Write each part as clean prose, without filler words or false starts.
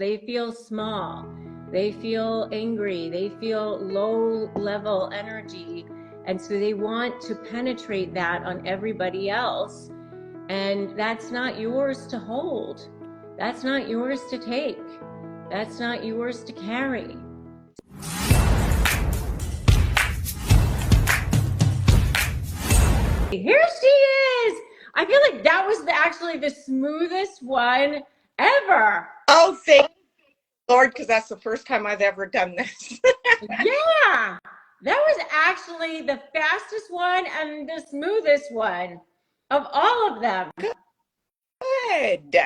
They feel small. They feel angry. They feel low level energy. And so they want to penetrate that on everybody else. And that's not yours to hold. That's not yours to take. That's not yours to carry. Here she is. I feel like that was actually the smoothest one ever. Oh, thank Lord, because that's the first time I've ever done this. Yeah, that was actually the fastest one and the smoothest one of all of them. Good.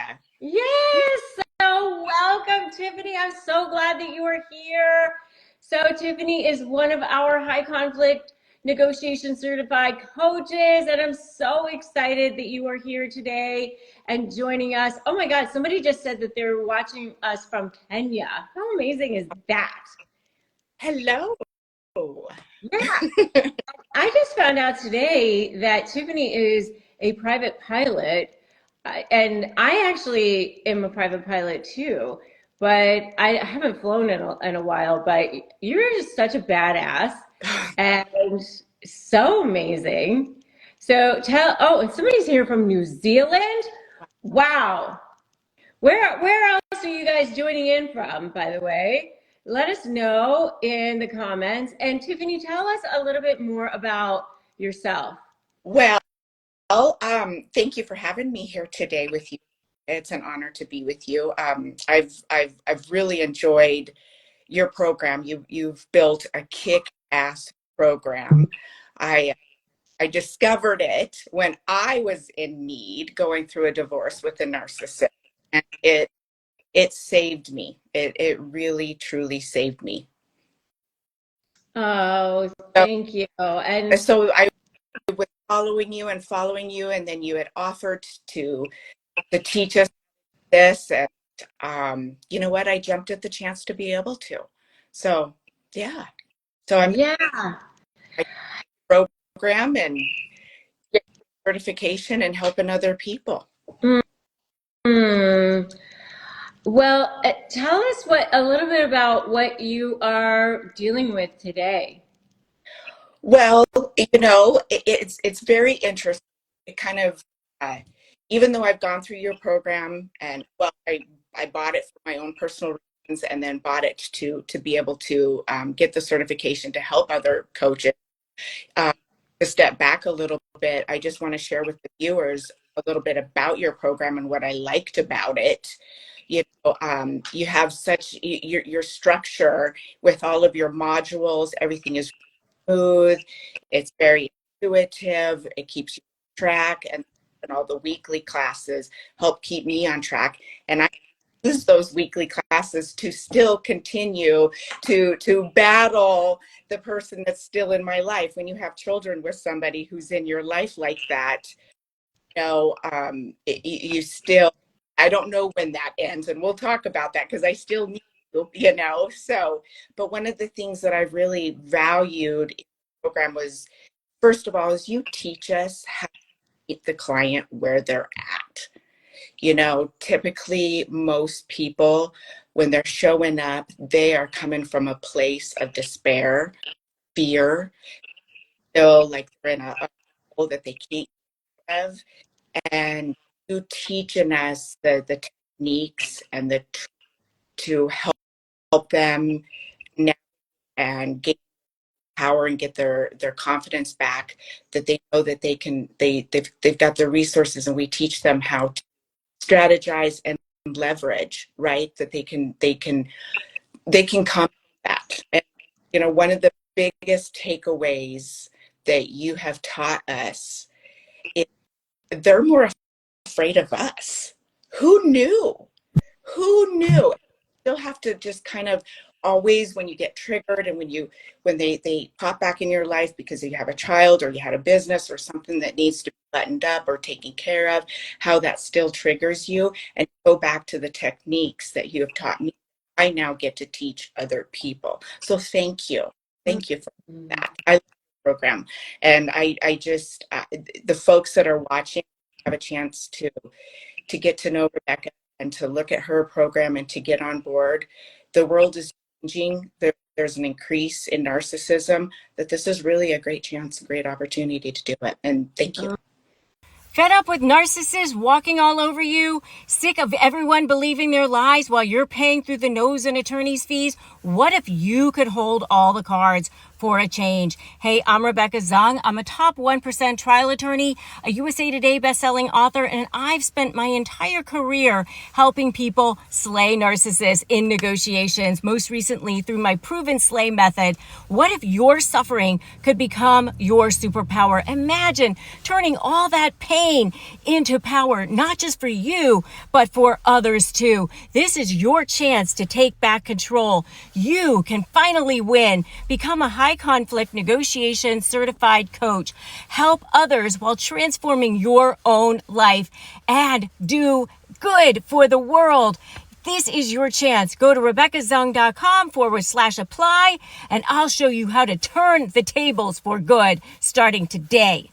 Yes, so welcome, Tiffany. I'm so glad that you are here. So Tiffany is one of our high conflict negotiation certified coaches, and I'm so excited that you are here today and joining us. Oh my God, somebody just said that they're watching us from Kenya. How amazing is that? Hello. Yeah. I just found out today that Tiffany is a private pilot, and I actually am a private pilot too, but I haven't flown in a while. But you're just such a badass and so amazing. So and somebody's here from New Zealand. Wow. Where else are you guys joining in from, by the way? Let us know in the comments. And Tiffany, tell us a little bit more about yourself. Well, thank you for having me here today with you. It's an honor to be with you. I've really enjoyed your program. You've built a kick-ass program. I I discovered it when I was in need, going through a divorce with a narcissist, and it saved me. It really truly saved me. Oh, So, thank you. And so I was following you, and then you had offered to teach us this, and you know what? I jumped at the chance to be able to. So yeah. So I'm in yeah. a program and get certification and helping other people. Hmm. Well, tell us a little bit about what you are dealing with today. Well, it's very interesting. It kind of, uh, even though I've gone through your program, and well, I bought it for my own personal reasons, and then bought it to be able to get the certification to help other coaches. Um, to step back a little bit, I just want to share with the viewers a little bit about your program and what I liked about it. You have such your structure with all of your modules. Everything is smooth. It's very intuitive. It keeps you on track, and all the weekly classes help keep me on track. And I use those weekly classes to still continue to battle the person that's still in my life. When you have children with somebody who's in your life like that, you still, I don't know when that ends, and we'll talk about that because I still need you. So, but one of the things that I've really valued in the program was, first of all, is you teach us how to meet the client where they're at. Typically most people, when they're showing up, they are coming from a place of despair, fear, feel like they're in a hole that they can't get out of. And you teaching us the techniques and to help them now and gain power and get their confidence back, that they know that they've got the resources, and we teach them how to strategize and leverage, right? That they can come that. And one of the biggest takeaways that you have taught us is they're more afraid of us. Who knew? Who knew? Still have to just kind of always, when you get triggered, and when they pop back in your life because you have a child or you had a business or something that needs to be buttoned up or taken care of, how that still triggers you, and go back to the techniques that you have taught me. I now get to teach other people. So thank you. Thank you for that. I love the program. And I just, the folks that are watching have a chance to get to know Rebecca and to look at her program and to get on board. The world is changing. There's an increase in narcissism, that this is really a great chance, a great opportunity to do it. And thank you. Fed up with narcissists walking all over you? Sick of everyone believing their lies while you're paying through the nose in attorney's fees? What if you could hold all the cards for a change? Hey, I'm Rebecca Zung. I'm a top 1% trial attorney, a USA Today bestselling author, and I've spent my entire career helping people slay narcissists in negotiations, most recently through my proven slay method. What if your suffering could become your superpower? Imagine turning all that pain into power, not just for you, but for others too. This is your chance to take back control. You can finally win. Become a high conflict negotiation certified coach. Help others while transforming your own life, and do good for the world. This is your chance. Go to RebeccaZung.com/apply, and I'll show you how to turn the tables for good starting today.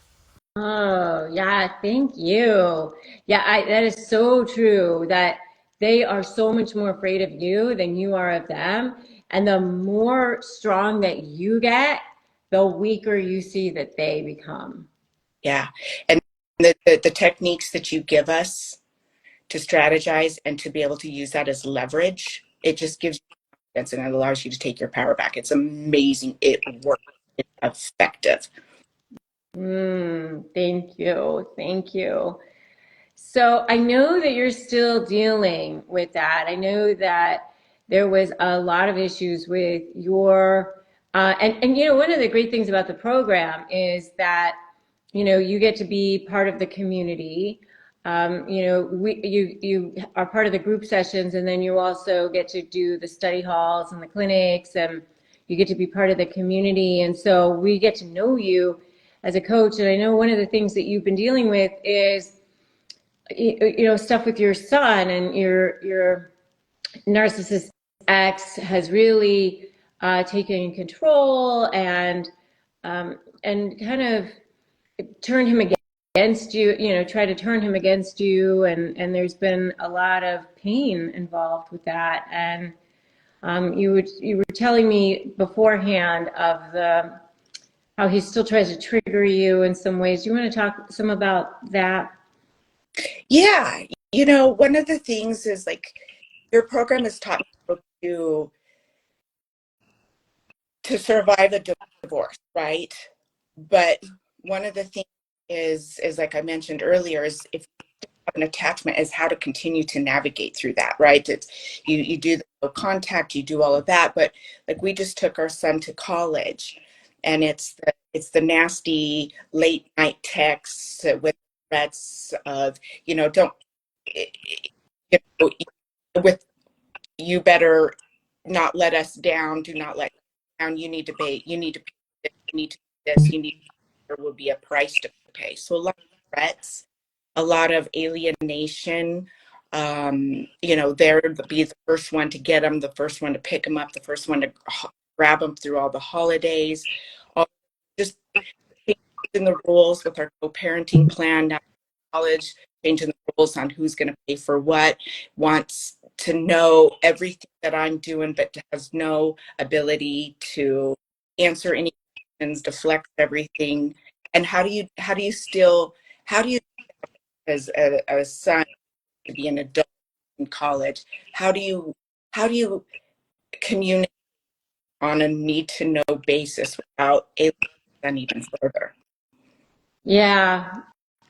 Oh, yeah, thank you. Yeah, that is so true that they are so much more afraid of you than you are of them. And the more strong that you get, the weaker you see that they become. Yeah. And the techniques that you give us to strategize and to be able to use that as leverage, it just gives you confidence and it allows you to take your power back. It's amazing. It works. It's effective. Thank you. Thank you. So I know that you're still dealing with that. I know that there was a lot of issues with your, and you know, one of the great things about the program is that, you know, you get to be part of the community. You know, you are part of the group sessions, and then you also get to do the study halls and the clinics, and you get to be part of the community. And so we get to know you as a coach. And I know one of the things that you've been dealing with is, you know, stuff with your son, and your narcissist ex has really taken control and kind of turn him against you, you know, try to turn him against you, and there's been a lot of pain involved with that. And you were telling me beforehand of the how he still tries to trigger you in some ways. Do you want to talk some about that? Yeah. You know, one of the things is like your program has taught people to survive a divorce, right? But one of the things is like I mentioned earlier, is if you have an attachment, is how to continue to navigate through that, right? It's you do the no contact, you do all of that, but like we just took our son to college, and it's the nasty late night texts with threats of, you know, don't, you know, with, you better not let us down, do not let us down, you need to pay, you need to pay this, you need to do this, you need, there will be a price to pay. So a lot of threats, a lot of alienation. You know, they're to be the first one to get them, the first one to pick them up, the first one to grab them through all the holidays. All, just changing the rules with our co-parenting plan now, college, changing the rules on who's going to pay for what, wants to know everything that I'm doing, but has no ability to answer any questions, deflect everything. And how do you still, how do you, as a son, to be an adult in college, how do you communicate on a need to know basis without alienating even further? Yeah.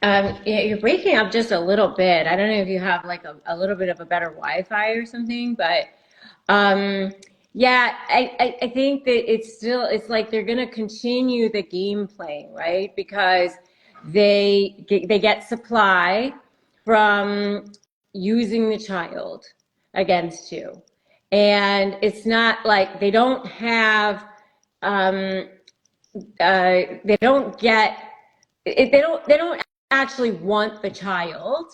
Yeah, you're breaking up just a little bit. I don't know if you have like a little bit of a better Wi-Fi or something, but um, yeah, I think that it's like they're gonna continue the game playing, right? Because they get supply from using the child against you. And it's not like they don't have um, they don't get they don't actually want the child.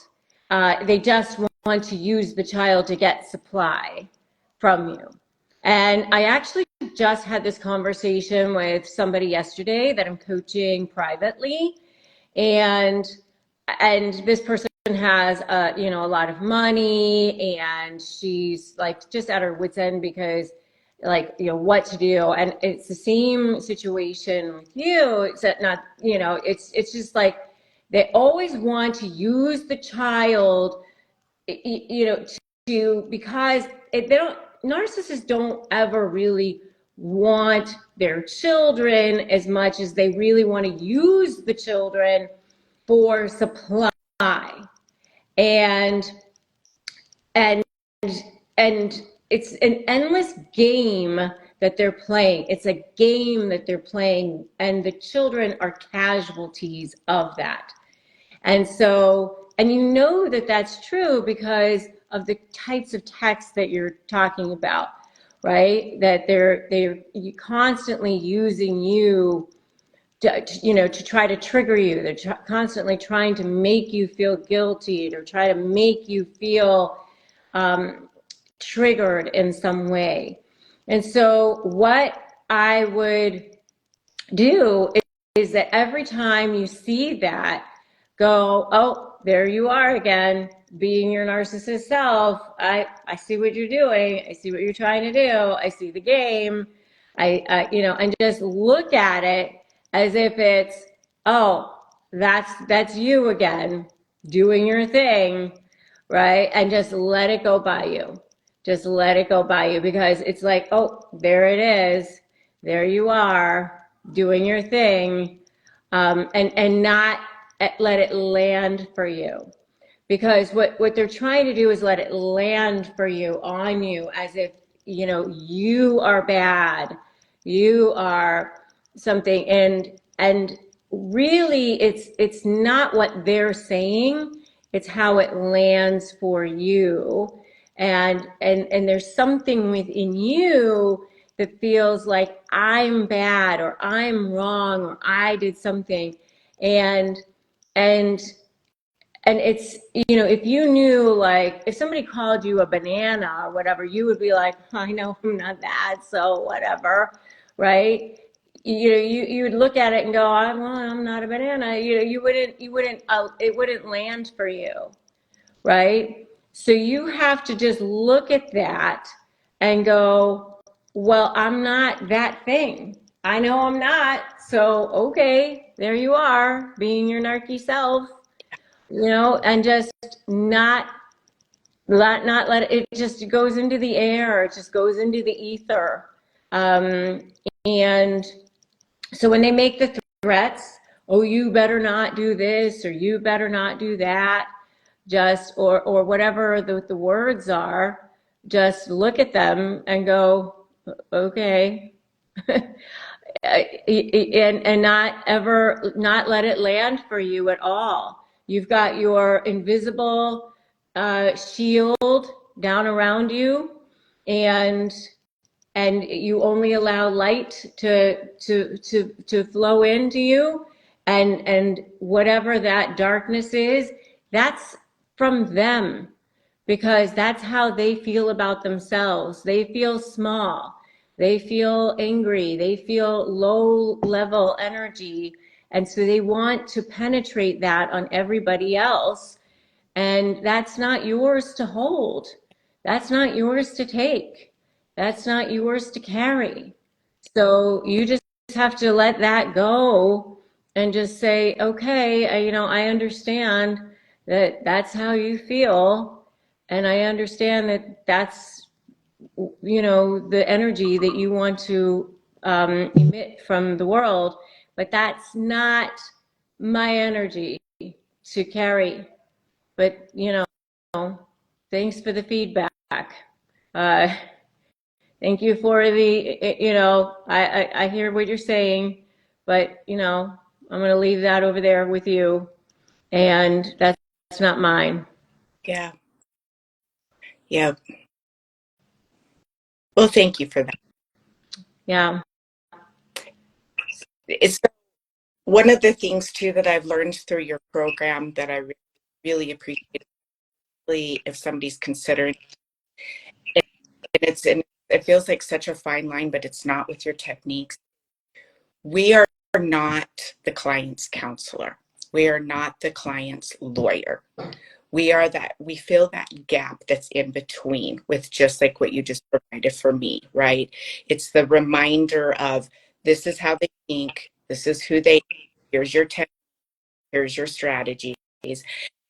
They just want to use the child to get supply from you. And I actually just had this conversation with somebody yesterday that I'm coaching privately, and and this person has you know, a lot of money, and she's like just at her wit's end because like, you know, what to do. And it's the same situation with you. It's not, you know, it's just like they always want to use the child, you know, to because they don't, narcissists don't ever really want their children as much as they really want to use the children for supply. And and and it's an endless game that they're playing. It's a game that they're playing, and the children are casualties of that. And so, and you know that that's true because of the types of texts that you're talking about, right? That they're constantly using you to, you know, to try to trigger you. They're constantly trying to make you feel guilty, or try to make you feel triggered in some way. And so what I would do is that every time you see that, go, oh, there you are again, being your narcissist self. I see what you're doing. I see what you're trying to do. I see the game. You know, and just look at it as if it's, oh, that's you again, doing your thing, right? And just let it go by you. Just let it go by you, because it's like, oh, there it is. There you are, doing your thing, and not let it land for you. Because what they're trying to do is let it land for you, on you, as if, you know, you are bad, you are something, and really it's not what they're saying, it's how it lands for you. And there's something within you that feels like I'm bad, or I'm wrong, or I did something. And and it's, you know, if you knew, like if somebody called you a banana or whatever, you would be like, I know I'm not that, so whatever, right? You know, you would look at it and go, well, I'm not a banana. You know, you wouldn't it wouldn't land for you, right? So you have to just look at that and go, well, I'm not that thing. I know I'm not. So, okay, there you are, being your narky self, you know, and just not let it just goes into the air, it just goes into the ether. And so when they make the threats, oh, you better not do this, or you better not do that, just, or whatever the words are, just look at them and go, okay. And not let it land for you at all. You've got your invisible shield down around you, and you only allow light to flow into you, and whatever that darkness is, that's from them, because that's how they feel about themselves. They feel small, they feel angry, they feel low level energy, and so they want to penetrate that on everybody else. And that's not yours to hold, that's not yours to take, that's not yours to carry. So you just have to let that go and just say, okay, you know, I understand that that's how you feel. And I understand that that's, you know, the energy that you want to emit from the world, but that's not my energy to carry. But, you know, thanks for the feedback. Uh, Thank you for the, you know, I hear what you're saying, but, you know, I'm going to leave that over there with you, and that's not mine. Yeah. Yeah. Well, thank you for that. Yeah. It's one of the things too that I've learned through your program that I really appreciate, if somebody's considering it, and it feels like such a fine line, but it's not, with your techniques. We are not the client's counselor. We are not the client's lawyer. We fill that gap that's in between with, just like what you just provided for me, right? It's the reminder of, this is how they think, this is who they, here's your tech, here's your strategies.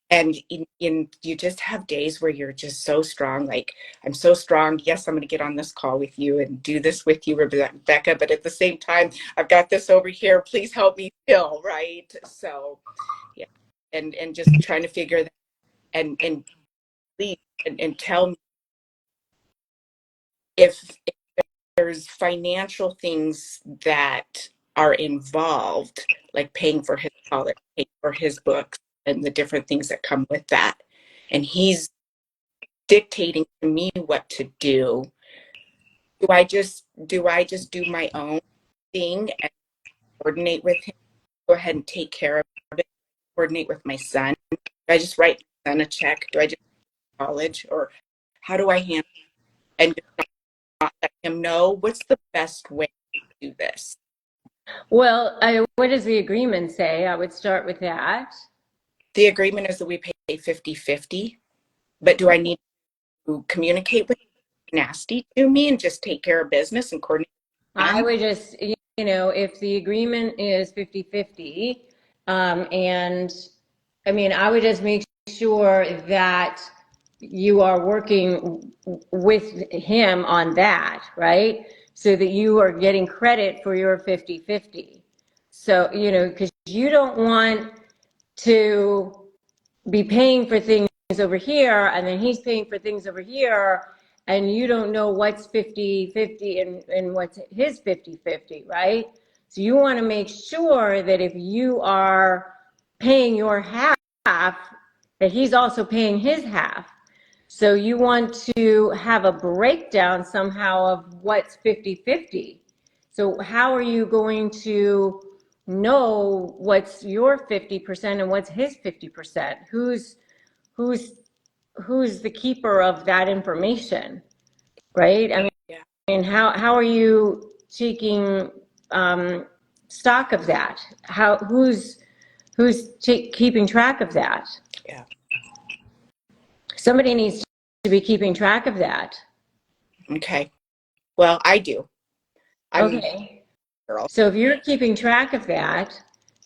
And you just have days where you're just so strong. Like, I'm so strong. Yes, I'm going to get on this call with you and do this with you, Rebecca. But at the same time, I've got this over here. Please help me fill, right? So, yeah. And just trying to figure that, and please, and tell me if there's financial things that are involved, like paying for his college, paying for his books, and the different things that come with that. And he's dictating to me what to do. Do I just do my own thing and coordinate with him? Go ahead and take care of it. Coordinate with my son. Do I just write my son a check? Do I just college, or how do I handle it? And just not let him know? What's the best way to do this? Well, what does the agreement say? I would start with that. The agreement is that we pay 50-50, but do I need to communicate with nasty to me and just take care of business and coordinate? I would just, if the agreement is 50-50, and I mean, I would just make sure that you are working with him on that, right? So that you are getting credit for your 50-50. So, because you don't want to be paying for things over here, and then he's paying for things over here, and you don't know what's 50-50 and what's his 50-50, right? So you want to make sure that if you are paying your half, that he's also paying his half. So you want to have a breakdown somehow of what's 50-50. So how are you going to know what's your 50% and what's his 50%? Who's the keeper of that information, right? I mean, how are you taking stock of that? Who's keeping track of that? Yeah. Somebody needs to be keeping track of that. Okay. Well, I do. Okay. Girl. So if you're keeping track of that,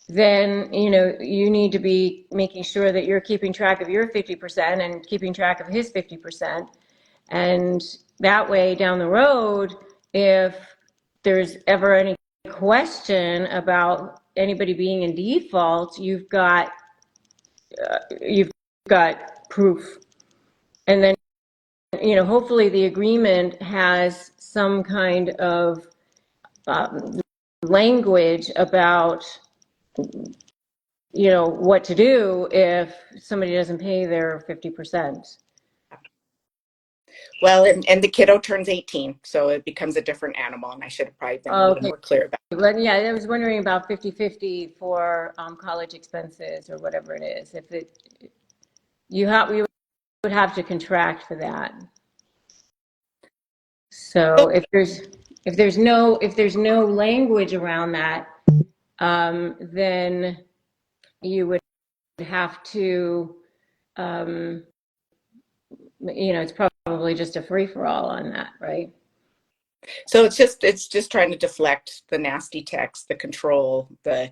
then you need to be making sure that you're keeping track of your 50% and keeping track of his 50%. And that way down the road, if there's ever any question about anybody being in default, you've got proof. And then, hopefully the agreement has some kind of language about, what to do if somebody doesn't pay their 50%. Well, and the kiddo turns 18, so it becomes a different animal, and I should have probably been a little more clear about it. But yeah, I was wondering about 50-50 for college expenses or whatever it is. If you would have to contract for that. So if there's no language around that, then you would have to, it's probably just a free-for-all on that, right? So it's just trying to deflect the nasty text, the control, the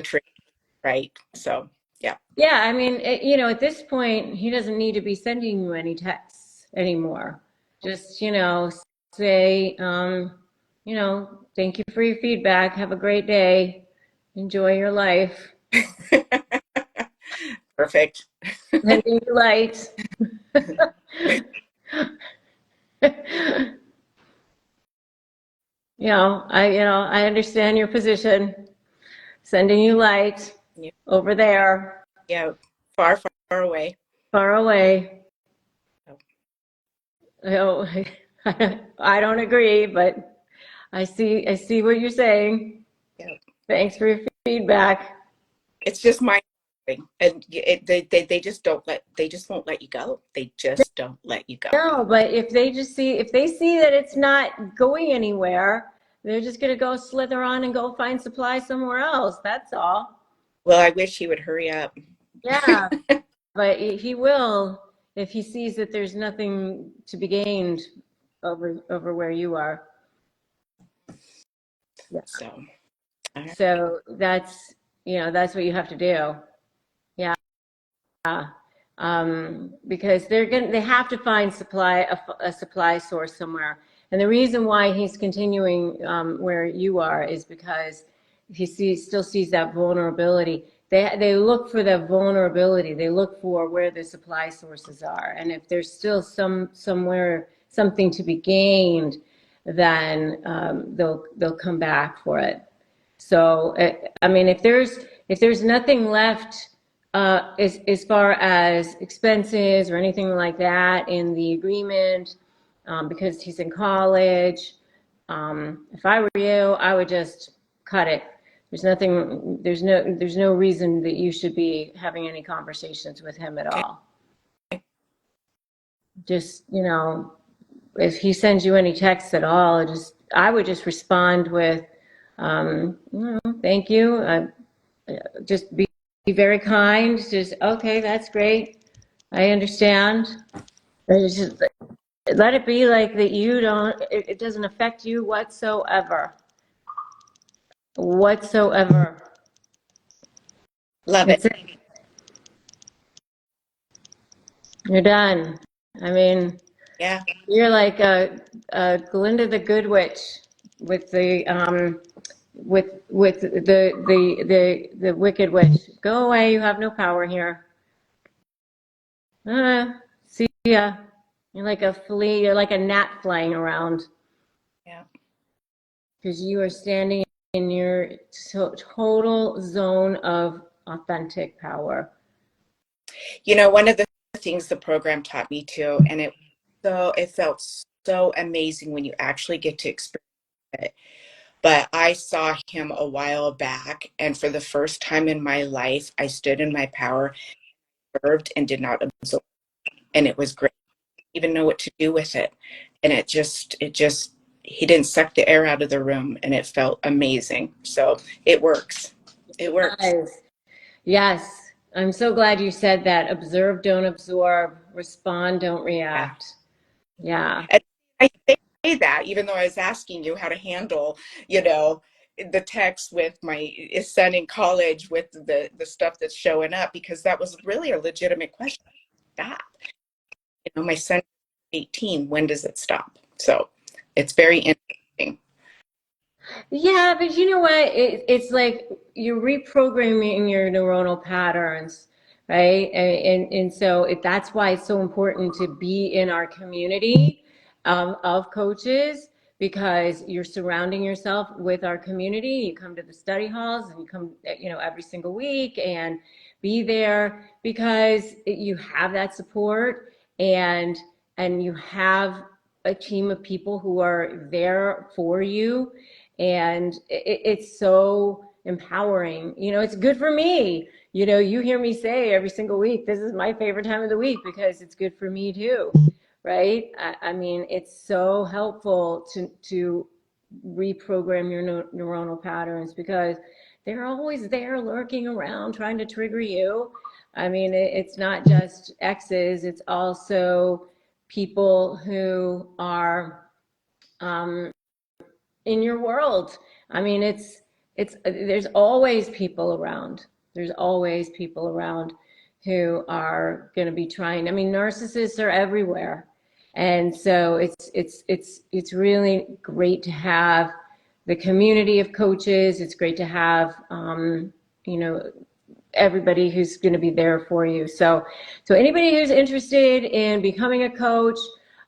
trick, right? So yeah. Yeah, I mean, at this point, he doesn't need to be sending you any texts anymore. Just, say, thank you for your feedback. Have a great day. Enjoy your life. Perfect. Sending you light. I understand your position. Sending you light over there. Yeah, far away. Far away. Oh. I don't agree, but I see what you're saying. Yeah. Thanks for your feedback. It's just my thing, and they just won't let you go. They just don't let you go. No, but if they see that it's not going anywhere, they're just going to go slither on and go find supply somewhere else. That's all. Well, I wish he would hurry up. Yeah, but he will if he sees that there's nothing to be gained over where you are. Yeah. So, all right. So that's, that's what you have to do. Yeah. Because they have to find a supply source somewhere. And the reason why he's continuing where you are is because still sees that vulnerability. They look for the vulnerability. They look for where the supply sources are. And if there's still somewhere something to be gained, then they'll come back for it. So, I mean, if there's nothing left as far as expenses or anything like that in the agreement, because he's in college, if I were you, I would just cut it. There's no reason that you should be having any conversations with him at Okay. all. Just, if he sends you any texts at all, I would just respond with, thank you. Just be very kind. Just, okay, that's great. I understand. Just let it be like that it doesn't affect you whatsoever. Whatsoever. Love it. That's it. You're done. I mean, Yeah. you're like a Glinda the Good Witch with the with the Wicked Witch. Go away. You have no power here. See ya. You're like a flea. You're like a gnat flying around Yeah. because you are standing in your total zone of authentic power. One of the things the program taught me too, and it felt so amazing when you actually get to experience it. But I saw him a while back, and for the first time in my life, I stood in my power, observed, and did not absorb. And it was great. I didn't even know what to do with it. And he didn't suck the air out of the room, and it felt amazing. So it works. It works. Yes. I'm so glad you said that. Observe, don't absorb. Respond, don't Yeah. react. Yeah. And I say that even though I was asking you how to handle, the text with my son in college with the stuff that's showing up, because that was really a legitimate question. Stop. My son is 18. When does it stop? So it's very interesting. Yeah, but you know what? It's like you're reprogramming your neuronal patterns, right? And so that's why it's so important to be in our community of coaches, because you're surrounding yourself with our community. You come to the study halls and you come, every single week and be there because you have that support, and you have a team of people who are there for you, and it's so empowering. It's good for me. You hear me say every single week, this is my favorite time of the week because it's good for me too, right? I mean, it's so helpful to reprogram your neuronal patterns, because they're always there lurking around trying to trigger you. I mean, it's not just exes, it's also people who are in your world. I mean, there's always people around. There's always people around who are going to be trying. I mean, narcissists are everywhere, and so it's really great to have the community of coaches. It's great to have you know everybody who's going to be there for you. So anybody who's interested in becoming a coach,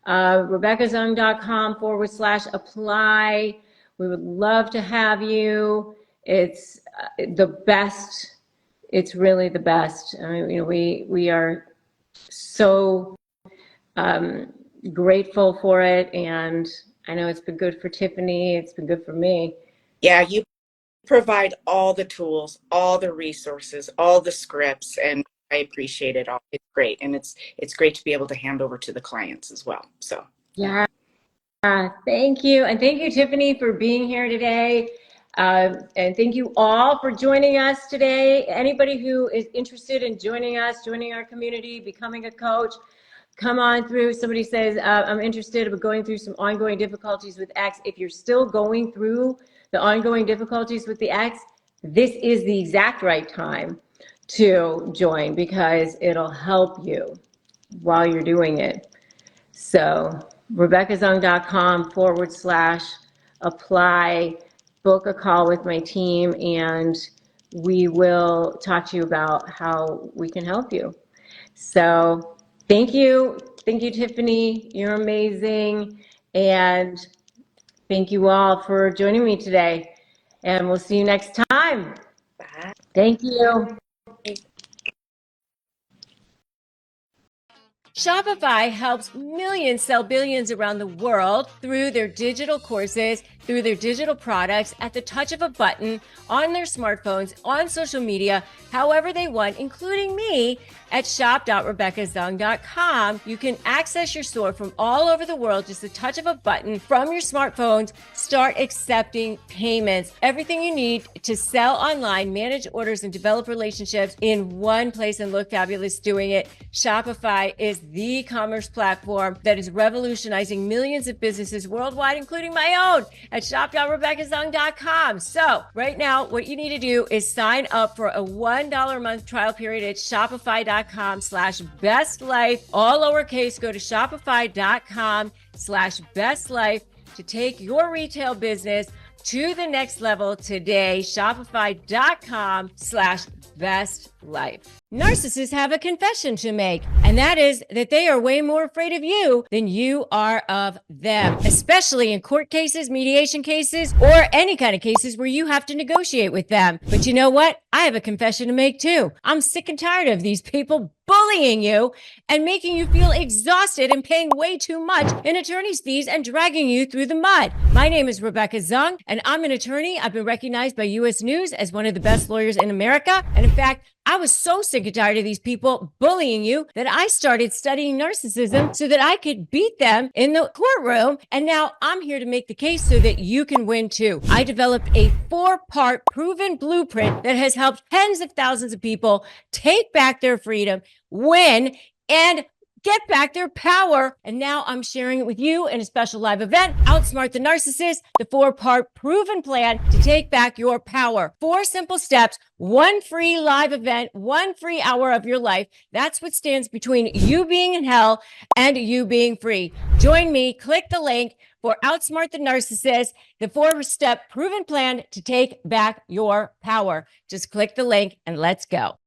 RebeccaZung.com/apply. We would love to have you. It's the best. It's really the best. I mean, we are so grateful for it, and I know it's been good for Tiffany. It's been good for me. Yeah, you provide all the tools, all the resources, all the scripts, and I appreciate it all. It's great. And it's great to be able to hand over to the clients as well. So Yeah. Thank you. And thank you, Tiffany, for being here today. And thank you all for joining us today. Anybody who is interested in joining us, joining our community, becoming a coach, come on through. Somebody says, I'm interested in going through some ongoing difficulties with X. If you're still going through the ongoing difficulties with the X, this is the exact right time to join because it'll help you while you're doing it. So RebeccaZung.com/apply, book a call with my team, and we will talk to you about how we can help you. So thank you. Thank you, Tiffany. You're amazing. And thank you all for joining me today. And we'll see you next time. Bye. Thank you. Shopify helps millions sell billions around the world through their digital courses, through their digital products at the touch of a button on their smartphones, on social media, however they want, including me at shop.rebeccazung.com. You can access your store from all over the world, just the touch of a button from your smartphones. Start accepting payments. Everything you need to sell online, manage orders, and develop relationships in one place and look fabulous doing it. Shopify is the commerce platform that is revolutionizing millions of businesses worldwide, including my own, at shop.rebeccazung.com. So right now, what you need to do is sign up for a $1 a month trial period at shopify.com/bestlife, all lowercase. Go to shopify.com/bestlife to take your retail business to the next level today. Shopify.com/bestlife. Narcissists have a confession to make, and that is that they are way more afraid of you than you are of them, especially in court cases, mediation cases, or any kind of cases where you have to negotiate with them. But you know what? I have a confession to make too. I'm sick and tired of these people bullying you and making you feel exhausted and paying way too much in attorney's fees and dragging you through the mud. My name is Rebecca Zung, and I'm an attorney. I've been recognized by U.S. News as one of the best lawyers in America. And in fact, I was so sick and tired of these people bullying you that I started studying narcissism so that I could beat them in the courtroom. And now I'm here to make the case so that you can win too. I developed a 4-part proven blueprint that has helped tens of thousands of people take back their freedom, win, and get back their power. And now I'm sharing it with you in a special live event, Outsmart the Narcissist, the 4-part proven plan to take back your power. 4 simple steps, 1 free live event, 1 free hour of your life. That's what stands between you being in hell and you being free. Join me, click the link for Outsmart the Narcissist, the 4-step proven plan to take back your power. Just click the link and let's go.